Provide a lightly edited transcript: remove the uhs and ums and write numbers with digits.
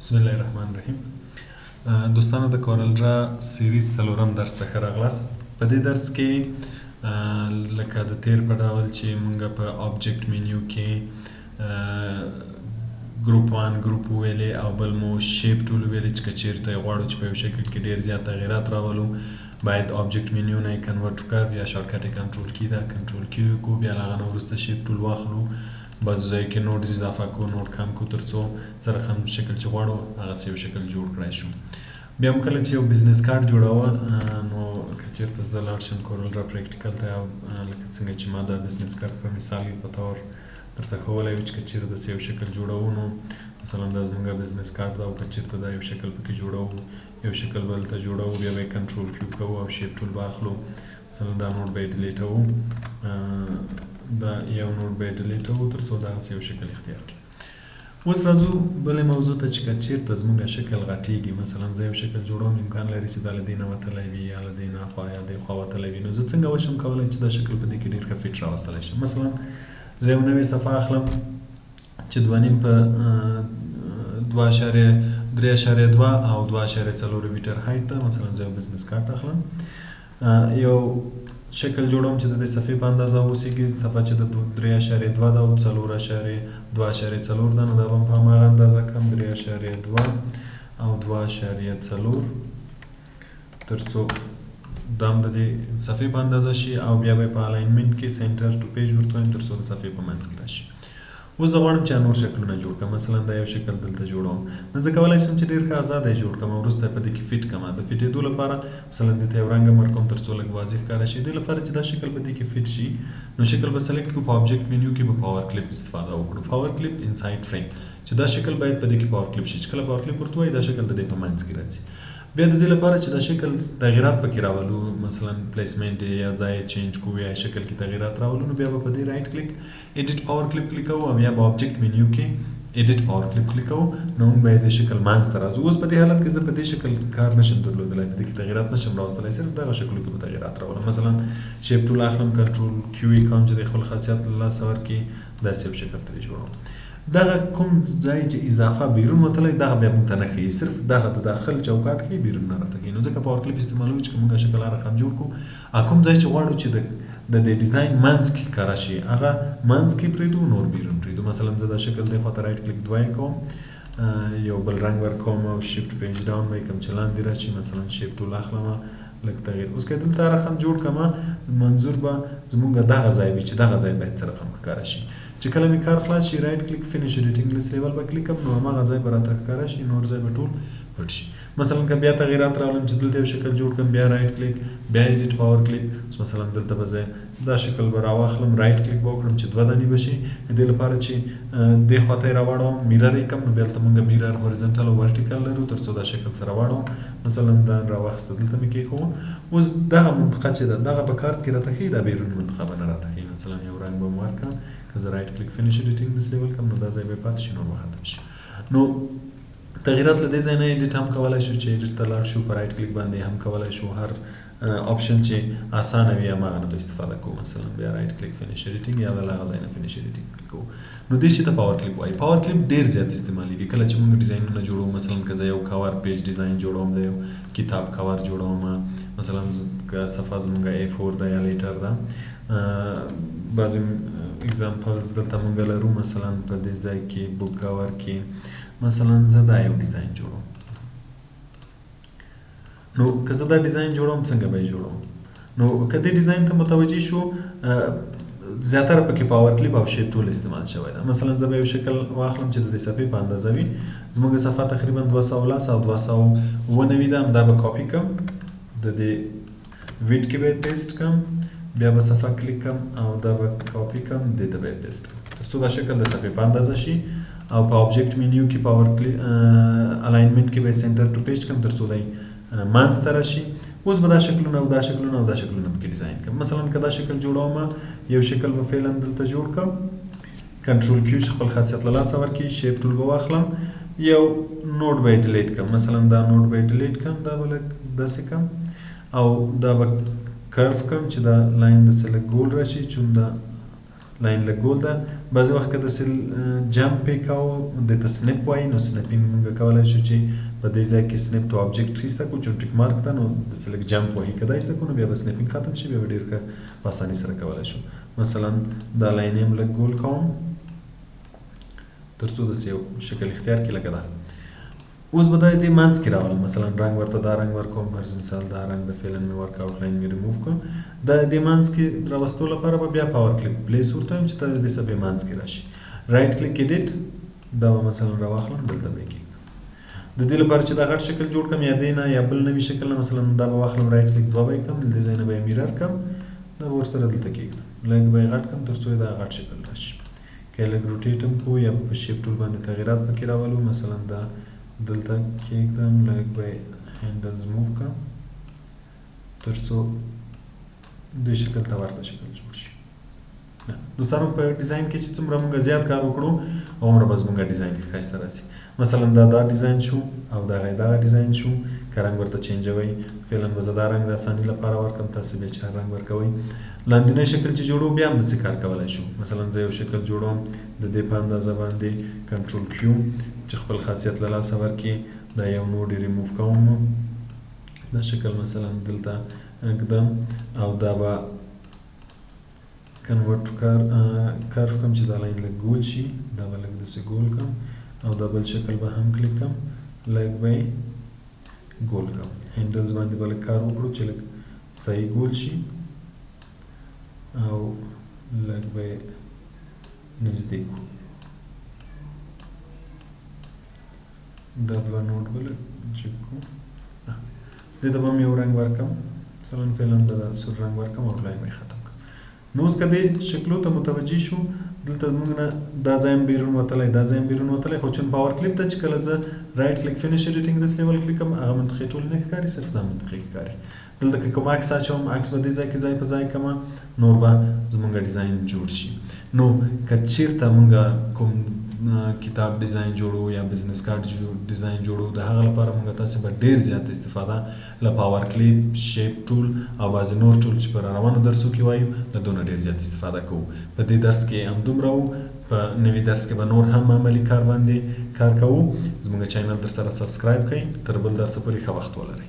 بسم الله الرحمن الرحیم. دوستانو د کورل ډرا سیریز څلورم درس ته ښه راغلاست. په دې درس کې لکه د تیر په ډول چې مونږ په آبجیکټ مینیو کې ګروپ 1 ګروپ ویلې او بل مو شیپ ټول ویلې چې چیرته غواړو چې په یو شکل کې ډیر زیات تغیرات راولو باید آبجیکټ مینیو نه کنورټ وکړو یا شارټکټ کنټرول کی دا کنټرول کی کو بیا هغه وروسته شیپ ټول واخلو بس ځای کې نوټ اضافه کو نوټ کم کو ترڅو سره هم شکل چې غواړو هغه یو شکل جوړ کړای شو. بیا هم کله چې یو بزنس کارت جوړاوه نو که چېرته زه لاړ شم کورل ډرا پریکټیکل ته لکه څنګه چې ما دا بزنس کارت په مثال په طور درته ښوولی وي چې که چېرته داسې یو شکل جوړوو نو مثلا دا زموږ بزنس کارت ده او که چېرته دا یو شکل پکې جوړوو یو شکل بل ته جوړوو بیا به یې کنټرول کیو کوو او شیپ ټول به اخلو مثلا دا نوټ به یې ډیلیټوو دا یو نوټ به یې ډیلیټوو تر څو دغسې یو شکل اختیار کړي. اوس راځو بلې موضوع ته چې که چېرته زموږ شکل غټېږي مثلا زه یو شکل جوړوم امکان لري چې دا له دې نه وتلی وي یا له دې نه خوا یا دې خوا وتلی وي نو زه څنګه وشم کولی چې دا شکل په دې کې ډېر ښه فټ راوستلی شم. مثلا زه یو نوې صفحه اخلم چې 2.5 په 2.3.2 او 2.4 میټر هایټ ده. مثلا زه یو بزنس کارت اخلم یو شکل جوړوم چې د دې صفحې په اندازه اوسېږي صفحه چې د 3.2 ده او 4.2.4 ده نو دا به په هماغه اندازه کم 3.2 او 2.4 تر څو دا هم د دې صفحې په اندازه شي او بیا به په الاینمنټ کې سنټر ټو پیج ورته وایم تر څو د صفحې په منځ کې راشي. اوس زه غواړم چې نور شکلونه جوړ کړم مثلا دا یو شکل دلته جوړوم نو زه کولی شم چې ډېر ښه ازاده یې جوړ کړم او وروسته په دې کې فټ کړم. د فټېدو لپاره مثلا دې ته یو رنګ ورکوم تر څو لږ واضح ښکاره شي. دې لپاره چې دا شکل په دې کې فټ شي نو شکل به سلیکټ کړو په آبجیکټ مینیو کې به پاور کلیپ استفاده وکړو. پاور کلیپ انساید فریم چې دا شکل باید په دې کې پاور کلیپ شي چې کله پاور کلیپ ورته وایي دا شکل د دې په منځ کې راځي. بیا د دې لپاره چې دا شکل تغیرات پکې راولو مثلا پلیسمنټ یا ځای چینج کوو یا شکل کې تغیرات راولو نو بیا به په دې رایټ کلیک ایډیټ پاور کلیپ کلیک کوو او بیا به آبجیکټ مینیو کې ایډیټ پاور کلیپ کلیک کوو نو موږ به د شکل منځ ته راځو. اوس په دې حالت کې زه په دې شکل کار نشم درلودلی په دې کې تغیرات نشم راوستلی صرف دغه شکلو کې به تغیرات راولم. مثلا شیپ ټول اخلم کنټرول کیو یې کوم چې د خپل خاصیت له لاسه ورکړي داسې یو شکل ترې جوړوم. دغه کوم ځای چې اضافه بیرون وتلی دغه بیا موږ ته نه ښیي صرف دغه د داخل چوکاټ کې بیرون نه راته ښیي نو ځکه پاور کلیپ استعمالوو چې موږ شکل هر رقم جوړ کړو کوم ځای چې غواړو چې د دې ډیزاین منځ کې ښکاره شي هغه منځ کې پرېږدو نور بیرون پرېږدو. مثلا زه دا شکل دې خواته رایټ کلیک 2 کوم یو بل رنګ ورکوم او شیفټ پیج ډاون به یې کوم چې لاندې راشي مثلا شیپ ټول اخلم لږ تغییر. اوس که دلته رقم جوړ کړم منظور به زموږ دغه ځای وي چې دغه ځای باید څه رقم ښکاره شي. چې کله مې کار خلاص شي رایټ کلیک فینیش ایډیټینګ لیست لیول به کلیک کړم نو هماغه ځای به راته ښکاره شي نور ځای به ټول پټ شي. مثلا که بیا تغیرات راولم چې دلته یو شکل جوړ کړم بیا رایټ کلیک بیا ایډیټ پاور کلیک مثلا دلته به زه دا شکل به راواخلم رایټ کلیک به وکړم چې 2 دانې به شي دې لپاره چې دې خواته یې راواړوم میرر یې کړم نو بیا هلته موږ میرر هوریزنټل او ورټیکل لرو تر څو دا شکل سره واړوم مثلا دا راواخیسته دلته مې کېښوو. اوس دغه منطقه چې ده دغه په کارت کې راته ښیي دا بیرون منطقه به نه راته ښیي. مثلا یو رنګ به مو ورکړم که زه رایټ کلیک فینیش ایډیټینګ لیست لیول کړم نو دا ځای به پاتې شي نور به ختم شي. نو تغیرات له دې ځای نه ایډیټ هم کولی شو چې ایډیټ ته لاړ شو په رایټ کلیک باندې هم کولی شو هر آپشن چې اسانه وي هماغه نه به استفاده کوو. مثلا بیا رایټ کلیک فینیش ایډیټینګ یا بل هغه ځای نه فینیش ایډیټینګ کلیک کوو نو دې شي ته پاور کلیپ وایي. پاور کلیپ ډېر زیات استعمالیږي کله چې موږ ډیزاینونه جوړوو مثلا که زه یو کور پیج ډیزاین جوړوم د یو کتاب کور جوړوم مثلا که صفحه زموږ A4 ده یا لیټر ده بعضې اگزامپلز دلته موږ لرو مثلا په دې ځای کې بک کور کې مثلا زه دا یو ډیزاین جوړوم نو که زه دا ډیزاین جوړوم څنګه به یې جوړوم نو که دې ډیزاین ته متوجه شو زیاتره پکې پاور کلیپ او شیپ ټول استعمال شوی ده. مثلا زه به یو شکل واخلم چې د دې صفحې په اندازه وي زموږ صفحه تقریبا 210 او 290 ده دا به کاپي کړم د دې ویډ کې به یې پیسټ کړم بیا به صفحه کلیک کړم او دا به کاپي کړم دې ته به یې پیسټ کړم تر څو دا شکل د صفحې په اندازه شي او په آبجیکټ مینیو کې پاور الاینمنټ کې به یې سنټر ټو پیج کړم تر څو دی منځ ته راشي. اوس به دا شکلونه او دا شکلونه او دا شکلونه پکې ډیزاین کړم. مثلا که دا شکل جوړوم یو شکل به فعلا دلته جوړ کړم کنټرول کیو چې خپل خاصیت له لاسه ورکړي شیپ ټول به واخلم یو نوټ به یې ډیلیټ کړم مثلا دا نوټ به یې ډیلیټ کړم دا به لږ داسې کړم او دا به کرف کړم چې دا لاین داسې لږ ګول راشي چون دا لاین لګول ده. بعضې وخت که داسې جمپ یې کوو دې ته سنپ وایي، نو سنپینګ موږ کولی شو چې په دې ځای کې سنپ ټو آبجیکټ ایسته کړو چې ټیک مارک ده، نو داسې لږ جمپ وایي. که دا ایسته کړو نو بیا به سنپینګ ختم شي، بیا به ډېر ښه په اسانۍ سره کولی شو. مثلا دا لاین یم لږ ګول کوم تر څو داسې یو شکل اختیار کړي لکه دا. اوس به دا دې منځ کې راولم، مثلا رنګ ورته دا رنګ ورکوم، فرض مثال دا رنګ د فعلا مې ورک آوټ لاین مې ریموو کړم. دا دې منځ کې راوستو لپاره به بیا پاور کلیک پلیس ورته وایم چې دا د دې څخه منځ کې راشي. رایټ کلیک ایډیټ دا به مثلا راواخلم دلته به کېږدم. د دې لپاره چې دا غټ شکل جوړ کړم یا دې نه یا بل نوي شکل نه، مثلا دا به واخلم رایټ کلیک 2 به یې کړم، د دې ځای نه به یې میرر کړم، دا به ورسره دلته کېږدم، لږ به یې غټ کړم تر څو دا غټ شکل راشي. که یې لږ روټیټ هم کوو یا په شیپ ټول باندې تغیرات پکې راولو، مثلا دا دلته کېږدم، لږ به یې هینډلز موو کړم تر څو دې شکل ته ورته شکل جوړ شي. دوستانو په ډیزاین کې چې څومره موږ زیات کار وکړو هومره به زموږ ډیزاین کې ښایسته راسي. مثلا دا ډیزاین شو او دغه ډیزاین شو، که رنګ ورته چینجوئ فعلا به زه دا رنګ د اسانۍ لپاره ورکړم، تاسې بیا چې هر رنګ ورکوئ. لاندینی شکل چې جوړو بیا هم داسې کار کولی شو. مثلا زه یو شکل جوړوم د دې په اندازه باندې کنټرول کیو چې خپل خاصیت له لاسه ورکړي، دا یو نوډ یې ریموو کوم، دا شکل مثلا دلته ږدم او دا به کنورټ کرف کړم چې دا لاین لږ ګول شي، دا به لږ داسې ګول کړم او دا بل شکل به هم کلیک کړم، لږ به یې ګول کړم. هینډلز باندې به لږ کار وکړو چې لږ صحیح ګول شي او لږ به یې نږدې کړو. دا دوه نوټ به لږ چک کړو، دې ته به هم یو رنګ ورکړم، مثلا فعلا دا سور رنګ ورکړم او لاین به یې ختم کړم. نو اوس که دې شکلو ته متوجه شو، دلته موږ نه دا ځای هم بیرون وتلی، دا ځای هم بیرون وتلی، خو چون پاور کلیپ ته چې کله زه رایټ کلیک فینش ایډیټینګ داسې لیول کلیک کړم هغه منطقي ټول نه ښکاري، صرف دا منطقي ښکاري. دلته که کوم عکس اچوم عکس به دې ځای کې ځای په ځای کړم، نور به زموږ ډیزاین جوړ شي. نو که چېرته موږ کوم کتاب ډیزاین جوړو یا بزنس کارت ډیزاین جوړو، د هغه لپاره موږ تاسې به ډېر زیات استفاده له پاور کلیپ، شیپ ټول او بعضې نور ټول چې په روانو درسو کې وایو له دونه ډېر زیات استفاده کوو. په دې درس کې همدومره وو، په نوي درس کې به نور هم عملي کار باندې کار کوو. زموږ چینل در سره سبسکرایب کړئ. تر بل درسه پورې ښه وخت ولرئ.